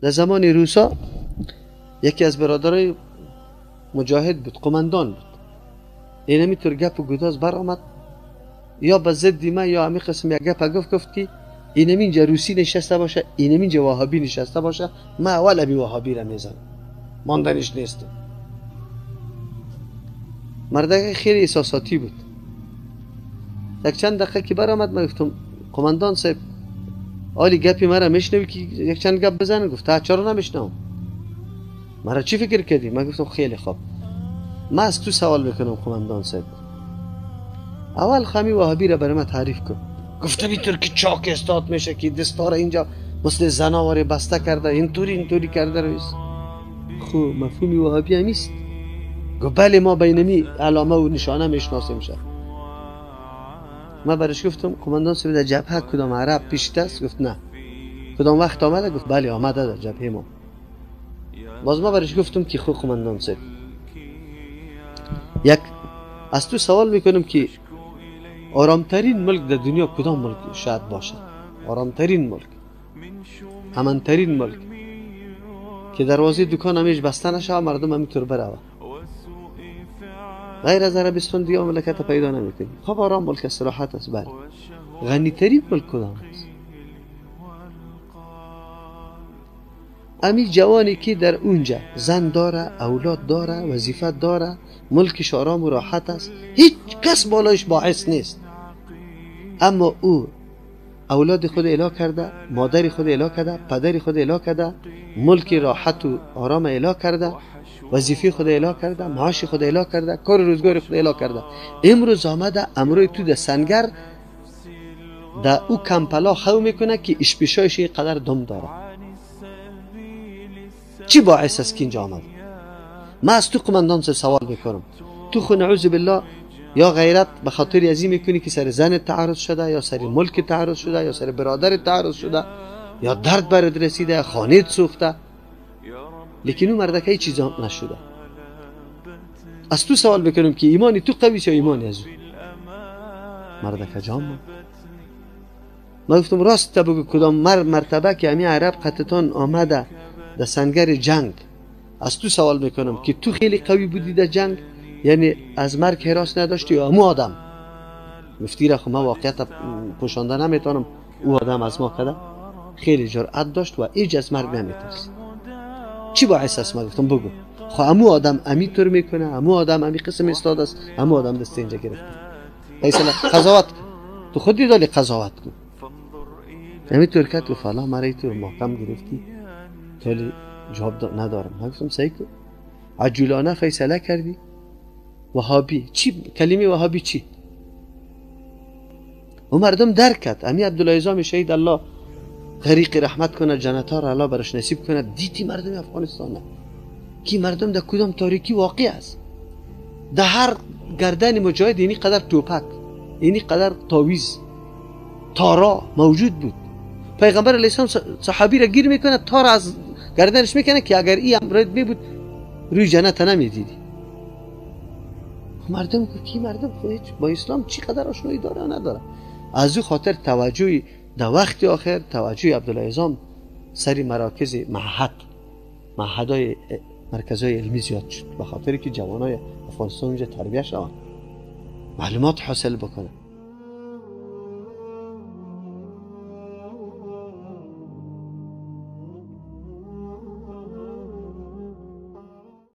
در زمان روسا یکی از برادرای مجاهد بود، قماندان بود. اینمی طور گپ و گداز بر آمد، یا به ضد ما یا همین قسم یک گپ گفت که اینمی اینجا روسی نشسته باشه، اینمی اینجا وهابی نشسته باشه، ما اول ابی وهابی را میزنم، ماندنش نیستم. مردک خیلی احساساتی بود. یک چند دقیقه که بر آمد، من گفتم قماندان صاحب آلی گپی مرا میشنوی که یک چند گپ بزنه؟ گفت تا چرا نمیشنوم. مرا چی فکر کردی؟ من گفتم خیلی خوب، من از تو سوال میکنم قماندان صاحب، اول خمی وهابی را برای من تعریف کن. گفتم اینطور که چاک استاد میشه که دستا را اینجا مثل زناوار بسته کرده، اینطوری کرده رویست. خب مفهومی وهابی همیست؟ گفت بله، ما بینمی علامه و نشانه میشناسیم شه. من برش گفتم قماندان صاحب در جبهه کدام عرب پیشت است؟ گفت نه. کدام وقت آمده؟ گفت بله آمده در جبهه ما. باز ما برش گفتم که خب قماندان صاحب یک از تو سوال میکنم که آرامترین ملک در دنیا کدام ملک شاید باشد؟ آرامترین ملک، امنترین ملک که دروازه دکان همیش بسته نشه، مردم همینطور بروه، غیر از عربستان دیگه مملکت پیدا نمیکنی. خب آرام ملک استراحت است. بله. غنی ترین ملک کدام است؟ امی جوانی که در اونجا زن داره، اولاد داره، وظیفت داره، ملکش آرام و راحت است، هیچ کس بالایش باعث نیست، اما او اولاد خود اله کرده، مادر خود اله کرده، پدر خود اله کرده، ملک راحت و آرام اله کرده، وظیفه خود اله کرده، معاش خود اله کرده، کار روزگار خود اله کرده. امروز آمده امروز تو در سنگر در او کمپلا خو میکنه که اشپیشایش قدر دم داره. چی باعث است که اینجا آمده؟ من از تو قماندان سوال میکنم، تو خود نعوذ بالله یا غیرت به خاطر ازی میکنی که سر زن تعرض شده، یا سر ملک تعرض شده، یا سر برادر تعرض شده، یا درد برد رسیده، یا خانه سوخته، لیکن اون مردک هیچ چیز نشده. از تو سوال بکنم که ایمانی تو قوی یا ایمانی از او؟ مردک جام. من گفتم راست تا بگو کدام مرتبه که همین عرب قطتان آمده در سنگر جنگ، از تو سوال میکنم که تو خیلی قوی بودی در جنگ، یعنی از مرگ هراس نداشتی یا امو آدم؟ گفتی را خب من واقعیت پوشانده نمیتونم، او آدم از ما کده خیلی جرأت داشت و ایج از مرگ نمیترسید. چی باعث است؟ من گفتم بگو. خب امو آدم امی طور میکنه، امو آدم امی قسم استاد است، امو آدم دست اینجا گرفته. ایسا قضاوت کن، تو خودی داری قضاوت کن. امی طور که تو فلا مرای تو محکم گرفتی، خیلی جواب ندارم. من گفتم صحیح کن، عجولانه فیصله کردی. وهابی چی؟ کلمه وهابی چی؟ و مردم درک کرد. امی عبدالله عظام شهید الله غریق رحمت کنه، جنت‌ها را الله برش نصیب کنه. دیدی مردم افغانستان نه کی مردم در کدام تاریکی واقع است؟ در هر گردن مجاهد اینی قدر توپک، اینی قدر تاویز، تارا موجود بود. پیغمبر علیه السلام صحابی را گیر میکنه، تار از گردنش میکنه که اگر این امرد می بود روی جنت نمیدیدی. مردم کی مردم خودش با اسلام چی قدر آشنایی داره نداره؟ از او خاطر توجهی در وقت آخر توجه عبدالله عظام سری مراکز معهدهای مرکزهای علمی زیاد شد، به خاطر که جوانای افغانستان اونجا تربیت شوند، معلومات حاصل بکنه.